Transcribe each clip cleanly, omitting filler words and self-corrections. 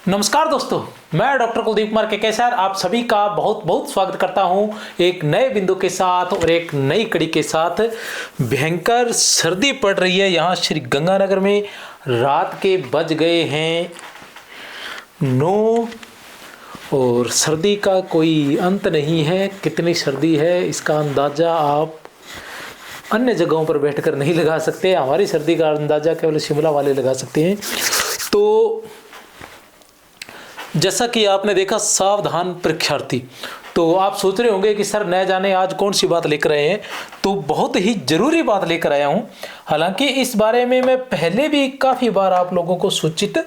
नमस्कार दोस्तों, मैं डॉक्टर कुलदीप कुमार केकेसर आप सभी का बहुत बहुत स्वागत करता हूं एक नए बिंदु के साथ और एक नई कड़ी के साथ। भयंकर सर्दी पड़ रही है यहाँ श्री गंगानगर में। रात के बज गए हैं 9 और सर्दी का कोई अंत नहीं है। कितनी सर्दी है इसका अंदाज़ा आप अन्य जगहों पर बैठकर नहीं लगा सकते। हमारी सर्दी का अंदाज़ा केवल शिमला वाले लगा सकते हैं। तो जैसा कि आपने देखा, सावधान परीक्षार्थी, तो आप सोच रहे होंगे कि सर न जाने आज कौन सी बात लेकर आए हैं। तो बहुत ही ज़रूरी बात लेकर आया हूं। हालांकि इस बारे में मैं पहले भी काफ़ी बार आप लोगों को सूचित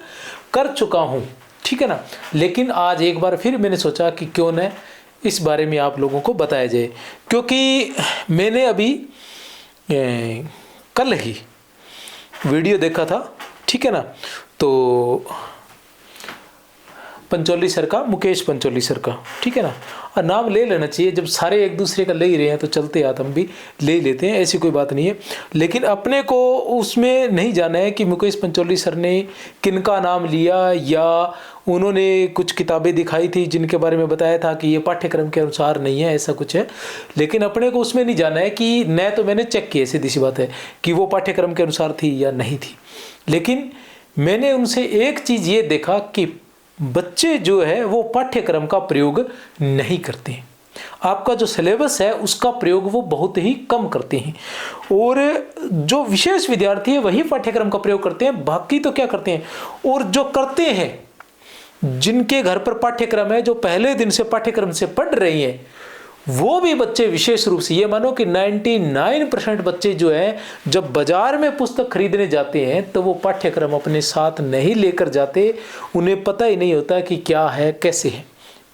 कर चुका हूं, ठीक है ना। लेकिन आज एक बार फिर मैंने सोचा कि क्यों न इस बारे में आप लोगों को बताया जाए, क्योंकि मैंने अभी कल ही वीडियो देखा था, ठीक है ना। तो पंचोली सर का, मुकेश पंचोली सर का, ठीक है ना। और नाम ले लेना चाहिए, जब सारे एक दूसरे का ले ही रहे हैं तो चलते हाथ हम भी ले ही लेते हैं, ऐसी कोई बात नहीं है। लेकिन अपने को उसमें नहीं जाना है कि मुकेश पंचोली सर ने किनका नाम लिया या उन्होंने कुछ किताबें दिखाई थी जिनके बारे में बताया था कि ये पाठ्यक्रम के अनुसार नहीं है, ऐसा कुछ है। लेकिन अपने को उसमें नहीं जाना है कि न तो मैंने चेक किया, सीधी सी बात है कि वो पाठ्यक्रम के अनुसार थी या नहीं थी। लेकिन मैंने उनसे एक चीज़ ये देखा कि बच्चे जो है वो पाठ्यक्रम का प्रयोग नहीं करते हैं। आपका जो सिलेबस है उसका प्रयोग वो बहुत ही कम करते हैं, और जो विशेष विद्यार्थी है वही पाठ्यक्रम का प्रयोग करते हैं, बाकी तो क्या करते हैं। और जो करते हैं, जिनके घर पर पाठ्यक्रम है, जो पहले दिन से पाठ्यक्रम से पढ़ रही हैं, वो भी बच्चे विशेष रूप से, ये मानो कि 99% बच्चे जो हैं जब बाजार में पुस्तक खरीदने जाते हैं तो वो पाठ्यक्रम अपने साथ नहीं लेकर जाते। उन्हें पता ही नहीं होता कि क्या है, कैसे है,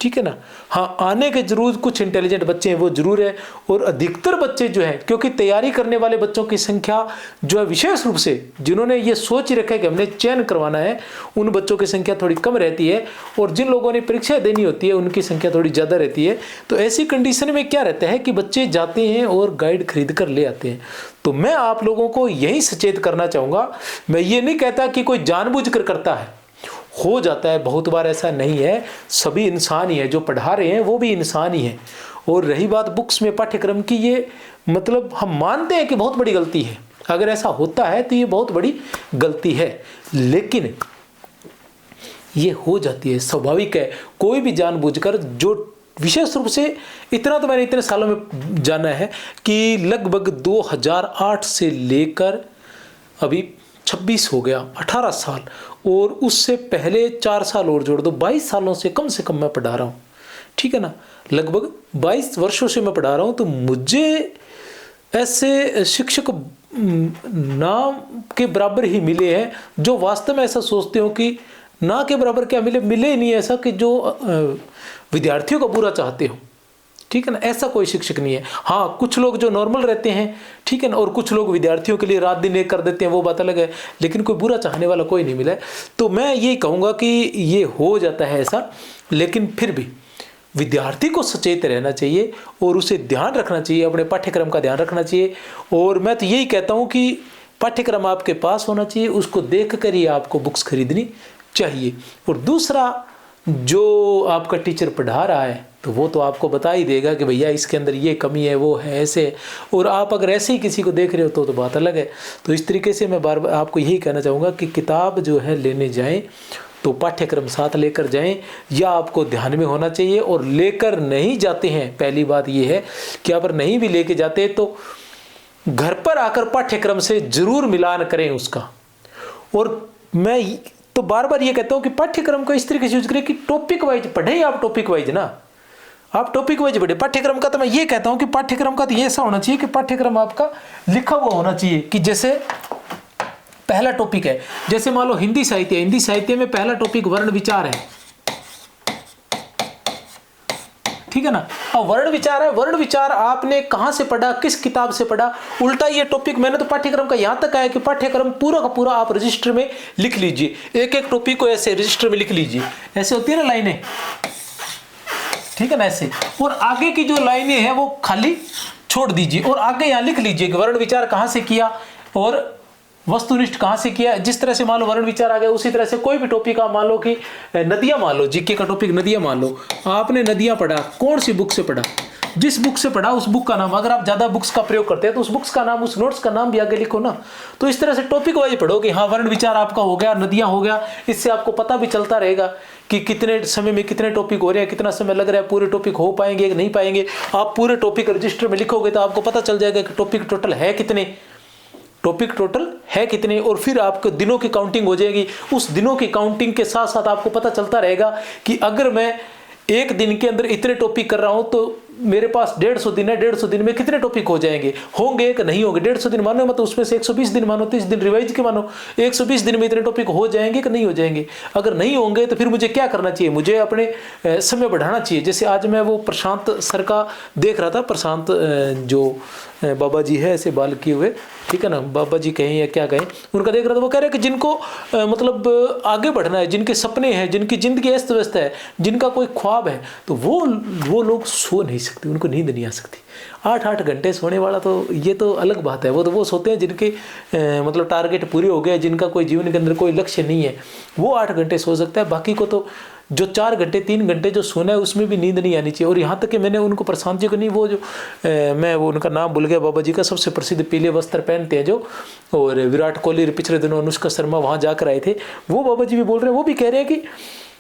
ठीक है ना। हाँ, आने के जरूर कुछ इंटेलिजेंट बच्चे हैं, वो जरूर है। और अधिकतर बच्चे जो हैं, क्योंकि तैयारी करने वाले बच्चों की संख्या जो है विशेष रूप से जिन्होंने ये सोच रखा है कि हमने चयन करवाना है, उन बच्चों की संख्या थोड़ी कम रहती है। और जिन लोगों ने परीक्षा देनी होती है उनकी संख्या थोड़ी ज़्यादा रहती है। तो ऐसी कंडीशन में क्या रहता है कि बच्चे जाते हैं और गाइड खरीद कर ले आते हैं। तो मैं आप लोगों को यही सचेत करना चाहूँगा। मैं ये नहीं कहता कि कोई जानबूझ कर करता है, हो जाता है, बहुत बार ऐसा नहीं है। सभी इंसान ही है, जो पढ़ा रहे हैं वो भी इंसान ही है। और रही बात बुक्स में पाठ्यक्रम की, ये मतलब हम मानते हैं कि बहुत बड़ी गलती है। अगर ऐसा होता है तो ये बहुत बड़ी गलती है, लेकिन ये हो जाती है, स्वाभाविक है। कोई भी जानबूझकर, जो विशेष रूप से इतना तो मैंने इतने सालों में जाना है कि लगभग 2008 से लेकर अभी 26 हो गया, 18 साल, और उससे पहले 4 साल और जोड़ दो, 22 सालों से कम मैं पढ़ा रहा हूँ, ठीक है ना। लगभग 22 वर्षों से मैं पढ़ा रहा हूँ। तो मुझे ऐसे शिक्षक नाम के बराबर ही मिले हैं जो वास्तव में ऐसा सोचते हो कि ना के बराबर क्या मिले ही नहीं ऐसा कि जो विद्यार्थियों का बुरा चाहते हो, ठीक है ना। ऐसा कोई शिक्षक नहीं है। हाँ, कुछ लोग जो नॉर्मल रहते हैं, ठीक है ना, और कुछ लोग विद्यार्थियों के लिए रात दिन एक कर देते हैं, वो बात अलग है। लेकिन कोई बुरा चाहने वाला कोई नहीं मिला है। तो मैं ये कहूँगा कि ये हो जाता है ऐसा, लेकिन फिर भी विद्यार्थी को सचेत रहना चाहिए और उसे ध्यान रखना चाहिए, अपने पाठ्यक्रम का ध्यान रखना चाहिए। और मैं तो यही कहता हूँ कि पाठ्यक्रम आपके पास होना चाहिए, उसको देख कर ही आपको बुक्स खरीदनी चाहिए। और दूसरा, जो आपका टीचर पढ़ा रहा है तो वो तो आपको बता ही देगा कि भैया इसके अंदर ये कमी है, वो है, ऐसे। और आप अगर ऐसे ही किसी को देख रहे हो तो बात अलग है। तो इस तरीके से मैं बार बार आपको यही कहना चाहूँगा कि किताब जो है लेने जाएं तो पाठ्यक्रम साथ लेकर जाएं, या आपको ध्यान में होना चाहिए। और लेकर नहीं जाते हैं, पहली बात ये है कि अगर नहीं भी लेके जाते तो घर पर आकर पाठ्यक्रम से जरूर मिलान करें उसका। और मैं तो बार बार ये कहता हूँ कि पाठ्यक्रम को इस तरीके से यूज करें कि टॉपिक वाइज पढ़ें। आप टॉपिक वाइज ना, आप टॉपिक वाइज पढ़े। पाठ्यक्रम का तो मैं ये कहता हूँ कि पाठ्यक्रम का तो ये ऐसा होना चाहिए कि पाठ्यक्रम आपका लिखा हुआ होना चाहिए कि जैसे पहला टॉपिक है, जैसे मान लो हिंदी साहित्य, हिंदी साहित्य में पहला टॉपिक वर्ण विचार है, ठीक है ना। अब वर्ण विचार है, वर्ण विचार आपने कहाँ से पढ़ा, किस किताब से पढ़ा। उल्टा ये टॉपिक मैंने तो पाठ्यक्रम का यहाँ तक आया कि पाठ्यक्रम पूरा का पूरा आप रजिस्टर में लिख लीजिए। एक एक टॉपिक को ऐसे रजिस्टर में लिख लीजिए, ऐसे होती है ना लाइनें, ठीक है ना, ऐसे। और आगे की जो लाइनें हैं वो खाली छोड़ दीजिए और आगे यहाँ लिख लीजिए कि वर्ण विचार कहाँ से किया और वस्तुनिष्ठ कहाँ से किया, जिस तरह से मान लो वर्ण विचार आ गया, उसी तरह से कोई भी टॉपिक आप मान लो कि नदियाँ मान लो, जीके का टॉपिक नदियाँ मान लो, आपने नदियाँ पढ़ा, कौन सी बुक से पढ़ा, जिस बुक से पढ़ा उस बुक का नाम, अगर आप ज़्यादा बुक्स का प्रयोग करते हैं तो उस बुक्स का नाम, उस नोट्स का नाम भी आगे लिखो ना। तो इस तरह से टॉपिक वाइज पढ़ो कि हाँ वर्ण विचार आपका हो गया, नदियाँ हो गया, इससे आपको पता भी चलता रहेगा कि कितने समय में कितने टॉपिक हो रहे हैं, कितना समय लग रहा है, पूरे टॉपिक हो पाएंगे कि नहीं पाएंगे। आप पूरे टॉपिक रजिस्टर में लिखोगे तो आपको पता चल जाएगा कि टॉपिक टोटल है कितने, टॉपिक टोटल है कितने, और फिर आपको दिनों की काउंटिंग हो जाएगी। उस दिनों की काउंटिंग के साथ साथ आपको पता चलता रहेगा कि अगर मैं एक दिन के अंदर इतने टॉपिक कर रहा हूं तो मेरे पास 150 दिन है, 150 दिन में कितने टॉपिक हो जाएंगे, होंगे कि नहीं होंगे। 150 दिन मानो मत, उसमें से 120 दिन मानो, 30 दिन रिवाइज के मानो, 120 दिन में इतने टॉपिक हो जाएंगे कि नहीं हो जाएंगे। अगर नहीं होंगे तो फिर मुझे क्या करना चाहिए, मुझे अपने समय बढ़ाना चाहिए। जैसे आज मैं वो प्रशांत सर का देख रहा था, प्रशांत जो बाबा जी है ऐसे बाल किए हुए, ठीक है ना, बाबा जी कहें या क्या कहें, उनका देख रहा था। वो कह रहे हैं कि जिनको मतलब आगे बढ़ना है, जिनके सपने हैं, जिनकी जिंदगी अस्त व्यस्त है, जिनका कोई ख्वाब है, तो वो लोग सो नहीं सकते, उनको नींद नहीं आ सकती। 8-8 घंटे सोने वाला तो ये तो अलग बात है। वो सोते हैं जिनके मतलब टारगेट पूरे हो गए, जिनका कोई जीवन के अंदर कोई लक्ष्य नहीं है, वो 8 घंटे सो सकता है। बाकी को तो जो 4 घंटे 3 घंटे जो सोना है उसमें भी नींद नहीं आनी चाहिए। और यहाँ तक कि मैंने उनको, प्रशांत जी को नहीं, वो जो मैं वो उनका नाम भूल गया, बाबा जी का, सबसे प्रसिद्ध पीले वस्त्र पहनते हैं जो, और विराट कोहली पिछले दिनों अनुष्का शर्मा वहाँ जाकर आए थे, वो बाबा जी भी बोल रहे हैं, वो भी कह रहे हैं कि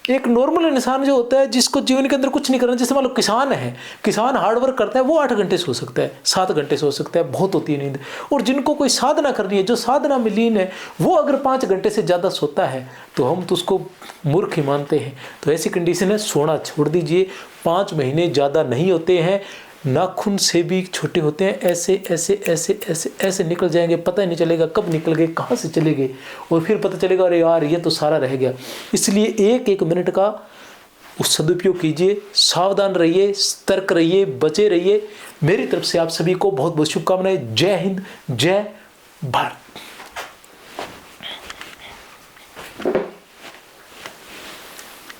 एक नॉर्मल इंसान जो होता है, जिसको जीवन के अंदर कुछ नहीं करना, जैसे मान लो किसान है, किसान हार्डवर्क करता है, वो 8 घंटे सो सकता है, 7 घंटे सो सकता है, बहुत होती है नींद। और जिनको कोई साधना करनी है, जो साधना में लीन है, वो अगर 5 घंटे से ज़्यादा सोता है तो हम तो उसको मूर्ख ही मानते हैं। तो ऐसी कंडीशन है, सोना छोड़ दीजिए। 5 महीने ज़्यादा नहीं होते हैं, नाखून से भी छोटे होते हैं, ऐसे ऐसे ऐसे ऐसे ऐसे निकल जाएंगे, पता ही नहीं चलेगा कब निकल गए, कहाँ से चले गए, और फिर पता चलेगा अरे यार ये तो सारा रह गया। इसलिए 1-1 मिनट का उस सदुपयोग कीजिए, सावधान रहिए, सतर्क रहिए, बचे रहिए। मेरी तरफ से आप सभी को बहुत बहुत शुभकामनाएं। जय हिंद, जय भारत।